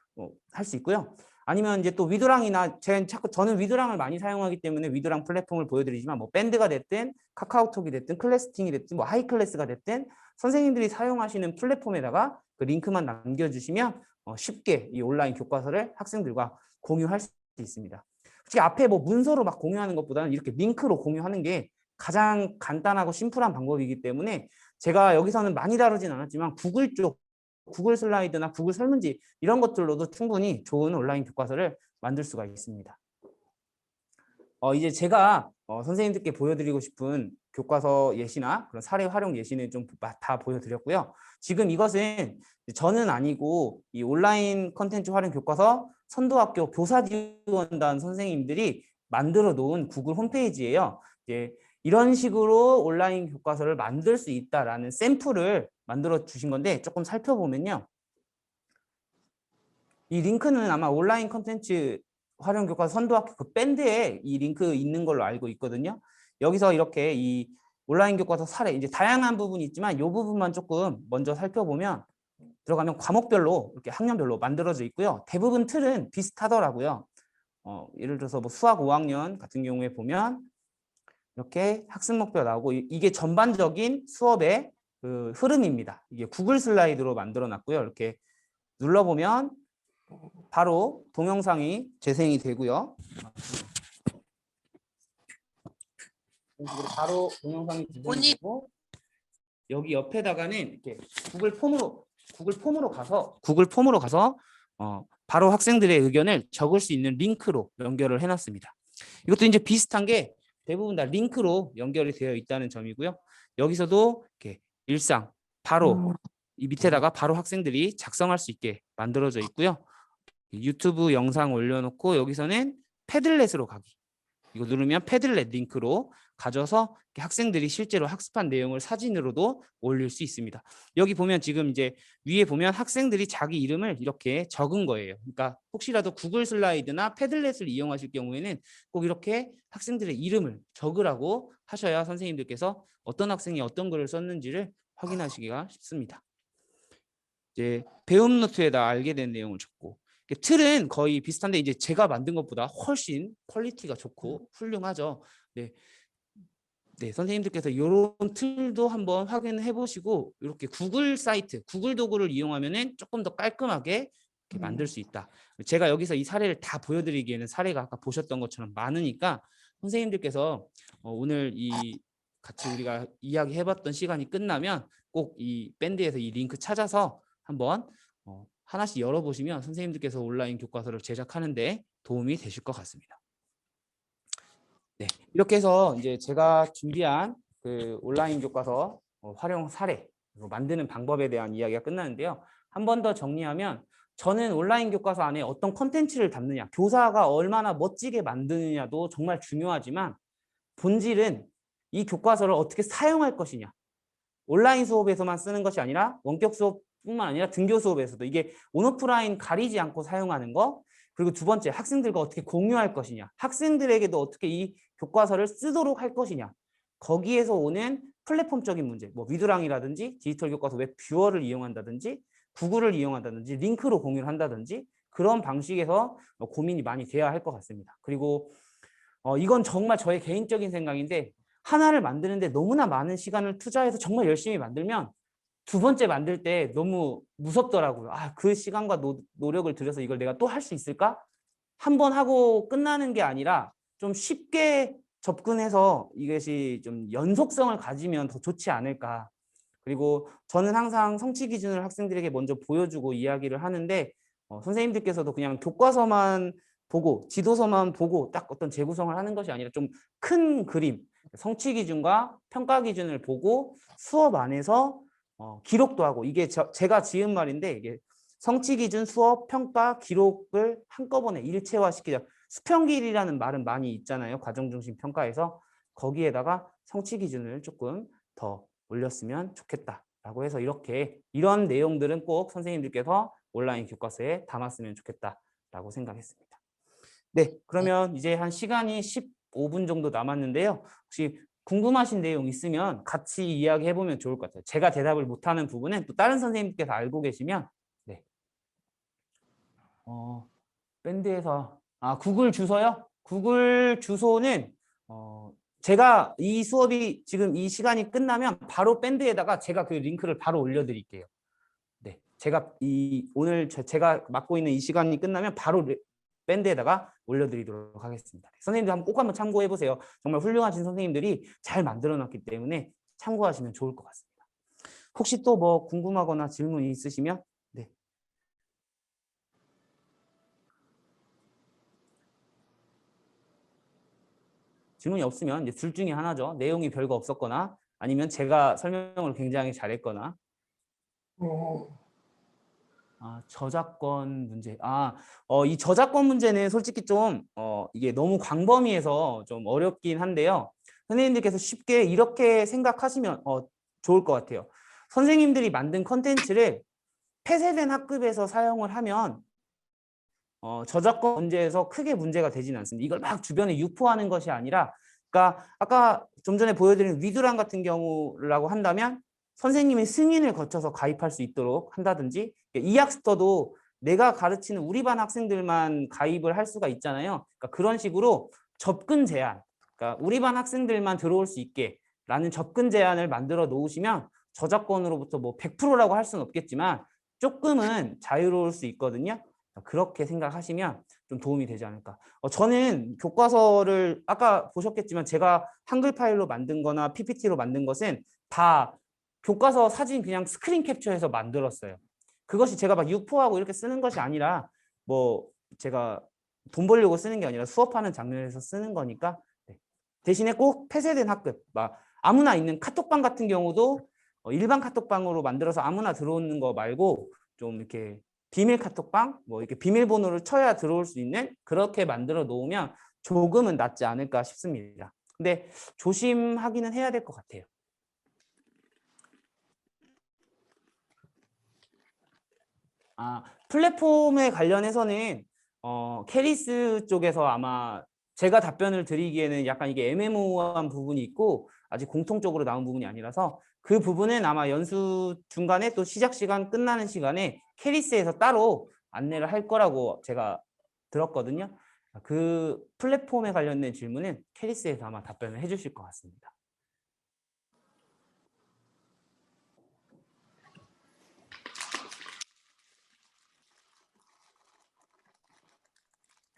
A: 할 수 있고요. 아니면 이제 또 위드랑이나 저는 위드랑을 많이 사용하기 때문에 위드랑 플랫폼을 보여드리지만 뭐 밴드가 됐든 카카오톡이 됐든 클래스팅이 됐든 뭐 하이클래스가 됐든 선생님들이 사용하시는 플랫폼에다가 그 링크만 남겨주시면 쉽게 이 온라인 교과서를 학생들과 공유할 수 있습니다. 솔직히 앞에 뭐 문서로 막 공유하는 것보다는 이렇게 링크로 공유하는 게 가장 간단하고 심플한 방법이기 때문에 제가 여기서는 많이 다루진 않았지만 구글 쪽 구글 슬라이드나 구글 설문지 이런 것들로도 충분히 좋은 온라인 교과서를 만들 수가 있습니다. 이제 제가 선생님들께 보여드리고 싶은 교과서 예시나 그런 사례 활용 예시는 좀 다 보여드렸고요. 지금 이것은 저는 아니고 이 온라인 컨텐츠 활용 교과서 선도학교 교사지원단 선생님들이 만들어 놓은 구글 홈페이지예요. 이제 이런 식으로 온라인 교과서를 만들 수 있다라는 샘플을 만들어 주신 건데 조금 살펴보면요. 이 링크는 아마 온라인 컨텐츠 활용 교과서 선도학교 그 밴드에 이 링크 있는 걸로 알고 있거든요. 여기서 이렇게 이 온라인 교과서 사례 이제 다양한 부분이 있지만 이 부분만 조금 먼저 살펴보면 들어가면 과목별로 이렇게 학년별로 만들어져 있고요. 대부분 틀은 비슷하더라고요. 예를 들어서 뭐 수학 5학년 같은 경우에 보면 이렇게 학습 목표가 나오고 이게 전반적인 수업의 그 흐름입니다. 이게 구글 슬라이드로 만들어 놨고요. 이렇게 눌러보면 바로 동영상이 재생이 되고요. 바로 동영상이 재생이 되고 여기 옆에다가는 이렇게 구글 폼으로 가서 바로 학생들의 의견을 적을 수 있는 링크로 연결을 해놨습니다. 이것도 이제 비슷한 게 대부분 다 링크로 연결이 되어 있다는 점이고요. 여기서도 이렇게 일상 바로 이 밑에다가 바로 학생들이 작성할 수 있게 만들어져 있고요. 유튜브 영상 올려놓고 여기서는 패들렛으로 가기. 이거 누르면 패들렛 링크로 가져서 학생들이 실제로 학습한 내용을 사진으로도 올릴 수 있습니다. 여기 보면 지금 이제 위에 보면 학생들이 자기 이름을 이렇게 적은 거예요. 그러니까 혹시라도 구글 슬라이드나 패들렛을 이용하실 경우에는 꼭 이렇게 학생들의 이름을 적으라고 하셔야 선생님들께서 어떤 학생이 어떤 글을 썼는지를 확인하시기가 쉽습니다. 이제 배움 노트에다 알게 된 내용을 적고 틀은 거의 비슷한데 이제 제가 만든 것보다 훨씬 퀄리티가 좋고 훌륭하죠. 네, 선생님들께서 이런 틀도 한번 확인해 보시고 이렇게 구글 사이트, 구글 도구를 이용하면은 조금 더 깔끔하게 이렇게 만들 수 있다. 제가 여기서 이 사례를 다 보여드리기에는 사례가 아까 보셨던 것처럼 많으니까 선생님들께서 오늘 이 같이 우리가 이야기해봤던 시간이 끝나면 꼭 이 밴드에서 이 링크 찾아서 한번 하나씩 열어보시면 선생님들께서 온라인 교과서를 제작하는데 도움이 되실 것 같습니다. 네, 이렇게 해서 이제 제가 준비한 그 온라인 교과서 활용 사례 만드는 방법에 대한 이야기가 끝나는데요. 한 번 더 정리하면 저는 온라인 교과서 안에 어떤 콘텐츠를 담느냐, 교사가 얼마나 멋지게 만드느냐도 정말 중요하지만 본질은 이 교과서를 어떻게 사용할 것이냐. 온라인 수업에서만 쓰는 것이 아니라 원격 수업뿐만 아니라 등교 수업에서도 이게 온오프라인 가리지 않고 사용하는 거, 그리고 두 번째 학생들과 어떻게 공유할 것이냐, 학생들에게도 어떻게 이 교과서를 쓰도록 할 것이냐, 거기에서 오는 플랫폼적인 문제, 뭐 위드랑이라든지 디지털 교과서 웹 뷰어를 이용한다든지 구글을 이용한다든지 링크로 공유를 한다든지 그런 방식에서 고민이 많이 돼야 할 것 같습니다. 그리고 이건 정말 저의 개인적인 생각인데 하나를 만드는데 너무나 많은 시간을 투자해서 정말 열심히 만들면 두 번째 만들 때 너무 무섭더라고요. 그 시간과 노력을 들여서 이걸 내가 또 할 수 있을까? 한 번 하고 끝나는 게 아니라 좀 쉽게 접근해서 이것이 좀 연속성을 가지면 더 좋지 않을까. 그리고 저는 항상 성취 기준을 학생들에게 먼저 보여주고 이야기를 하는데 선생님들께서도 그냥 교과서만 보고 지도서만 보고 딱 어떤 재구성을 하는 것이 아니라 좀 큰 그림, 성취 기준과 평가 기준을 보고 수업 안에서 기록도 하고 이게 제가 지은 말인데 이게 성취 기준, 수업, 평가, 기록을 한꺼번에 일체화시키자. 수평길이라는 말은 많이 있잖아요. 과정중심 평가에서 거기에다가 성취 기준을 조금 더 올렸으면 좋겠다라고 해서 이런 내용들은 꼭 선생님들께서 온라인 교과서에 담았으면 좋겠다라고 생각했습니다. 네, 그러면 이제 한 시간이 15분 정도 남았는데요. 혹시 궁금하신 내용 있으면 같이 이야기해보면 좋을 것 같아요. 제가 대답을 못하는 부분은 또 다른 선생님께서 알고 계시면 네. 밴드에서 구글 주소요? 구글 주소는 제가 이 수업이 지금 이 시간이 끝나면 바로 밴드에다가 제가 그 링크를 바로 올려드릴게요. 네, 제가 오늘 제가 맡고 있는 이 시간이 끝나면 바로 밴드에다가 올려드리도록 하겠습니다. 선생님들 꼭 한번 참고해 보세요. 정말 훌륭하신 선생님들이 잘 만들어놨기 때문에 참고하시면 좋을 것 같습니다. 혹시 또 뭐 궁금하거나 질문 있으시면 네. 질문이 없으면 이제 둘 중에 하나죠. 내용이 별거 없었거나 아니면 제가 설명을 굉장히 잘했거나. 저작권 문제. 이 저작권 문제는 솔직히 좀 이게 너무 광범위해서 좀 어렵긴 한데요. 선생님들께서 쉽게 이렇게 생각하시면 좋을 것 같아요. 선생님들이 만든 컨텐츠를 폐쇄된 학급에서 사용을 하면 저작권 문제에서 크게 문제가 되지는 않습니다. 이걸 막 주변에 유포하는 것이 아니라, 그러니까 아까 좀 전에 보여드린 위두랑 같은 경우라고 한다면 선생님의 승인을 거쳐서 가입할 수 있도록 한다든지, 이학스터도 내가 가르치는 우리 반 학생들만 가입을 할 수가 있잖아요. 그러니까 그런 식으로 접근 제한, 그러니까 우리 반 학생들만 들어올 수 있게 라는 접근 제한을 만들어 놓으시면 저작권으로부터 뭐 100%라고 할 수는 없겠지만 조금은 자유로울 수 있거든요. 그렇게 생각하시면 좀 도움이 되지 않을까. 저는 교과서를 아까 보셨겠지만 제가 한글 파일로 만든 거나 PPT로 만든 것은 다 교과서 사진 그냥 스크린 캡처해서 만들었어요. 그것이 제가 막 유포하고 이렇게 쓰는 것이 아니라 뭐 제가 돈 벌려고 쓰는 게 아니라 수업하는 장면에서 쓰는 거니까. 네. 대신에 꼭 폐쇄된 학급, 막 아무나 있는 카톡방 같은 경우도 일반 카톡방으로 만들어서 아무나 들어오는 거 말고 좀 이렇게 비밀 카톡방, 뭐 이렇게 비밀번호를 쳐야 들어올 수 있는 그렇게 만들어 놓으면 조금은 낫지 않을까 싶습니다. 근데 조심하기는 해야 될 것 같아요. 플랫폼에 관련해서는 캐리스 쪽에서 아마 제가 답변을 드리기에는 약간 이게 애매모호한 부분이 있고 아직 공통적으로 나온 부분이 아니라서 그 부분은 아마 연수 중간에 또 시작 시간 끝나는 시간에 캐리스에서 따로 안내를 할 거라고 제가 들었거든요. 그 플랫폼에 관련된 질문은 캐리스에서 아마 답변을 해주실 것 같습니다.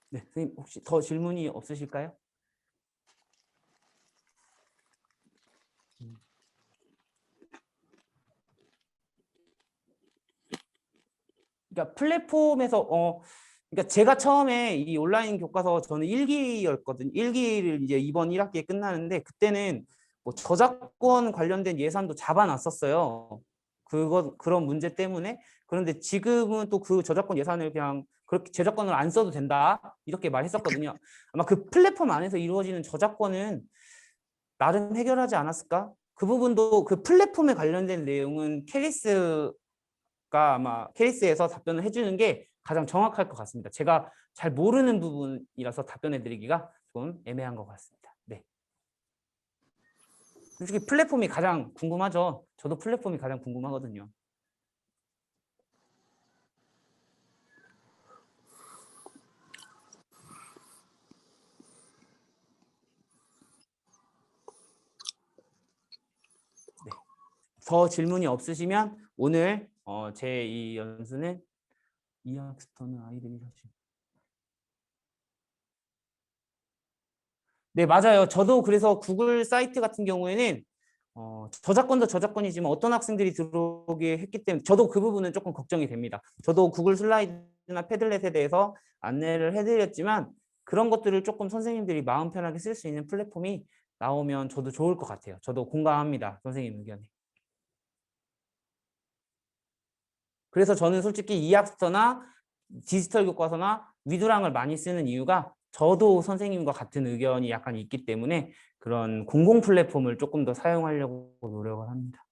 A: 네, 선생님 혹시 더 질문이 없으실까요? 그러니까 플랫폼에서 그러니까 제가 처음에 이 온라인 교과서 저는 1기였거든요. 1기를 이제 이번 1학기에 끝나는데 그때는 뭐 저작권 관련된 예산도 잡아놨었어요. 그런 문제 때문에. 그런데 지금은 또 그 저작권 예산을 그냥 그렇게 저작권을 안 써도 된다 이렇게 말했었거든요. 아마 그 플랫폼 안에서 이루어지는 저작권은 나름 해결하지 않았을까? 그 부분도 그 플랫폼에 관련된 내용은 캐리스가 아마 캐리스에서 답변을 해주는 게 가장 정확할 것 같습니다. 제가 잘 모르는 부분이라서 답변해 드리기가 좀 애매한 것 같습니다. 네. 솔직히 플랫폼이 가장 궁금하죠. 저도 플랫폼이 가장 궁금하거든요. 네. 더 질문이 없으시면 오늘 제 이 연수는 이학스터는 아이들이 사실 네, 맞아요. 저도 그래서 구글 사이트 같은 경우에는 저작권도 저작권이지만 어떤 학생들이 들어오게 했기 때문에 저도 그 부분은 조금 걱정이 됩니다. 저도 구글 슬라이드나 패들렛에 대해서 안내를 해드렸지만 그런 것들을 조금 선생님들이 마음 편하게 쓸 수 있는 플랫폼이 나오면 저도 좋을 것 같아요. 저도 공감합니다. 선생님 의견에. 그래서 저는 솔직히 이학스터나 디지털 교과서나 위두랑을 많이 쓰는 이유가 저도 선생님과 같은 의견이 약간 있기 때문에 그런 공공 플랫폼을 조금 더 사용하려고 노력을 합니다.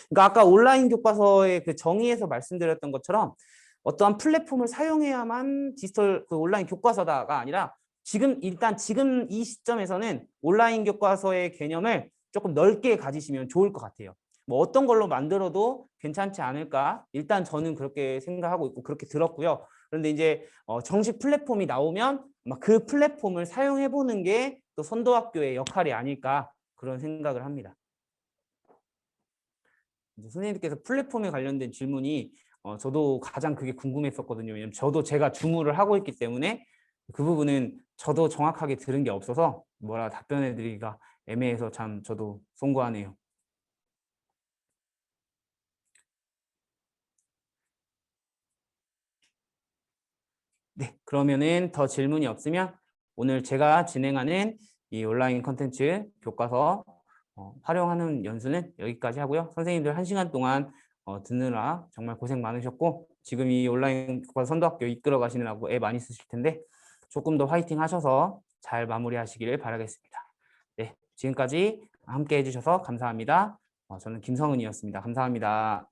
A: 그러니까 아까 온라인 교과서의 그 정의에서 말씀드렸던 것처럼 어떠한 플랫폼을 사용해야만 디지털 그 온라인 교과서다가 아니라 일단 지금 이 시점에서는 온라인 교과서의 개념을 조금 넓게 가지시면 좋을 것 같아요. 뭐 어떤 걸로 만들어도 괜찮지 않을까? 일단 저는 그렇게 생각하고 있고 그렇게 들었고요. 그런데 이제 정식 플랫폼이 나오면 아마 그 플랫폼을 사용해 보는 게 또 선도학교의 역할이 아닐까 그런 생각을 합니다. 이제 선생님께서 플랫폼에 관련된 질문이 저도 가장 그게 궁금했었거든요. 왜냐면 저도 제가 주무를 하고 있기 때문에 그 부분은 저도 정확하게 들은 게 없어서 뭐라 답변해 드리기가 애매해서 참 저도 송구하네요. 네, 그러면은 더 질문이 없으면 오늘 제가 진행하는 이 온라인 컨텐츠 교과서 활용하는 연수는 여기까지 하고요. 선생님들 1시간 동안 듣느라 정말 고생 많으셨고 지금 이 온라인 교과서 선도학교 이끌어 가시느라고 애 많이 쓰실 텐데 조금 더 화이팅 하셔서 잘 마무리하시기를 바라겠습니다. 네, 지금까지 함께 해주셔서 감사합니다. 저는 김성은이었습니다. 감사합니다.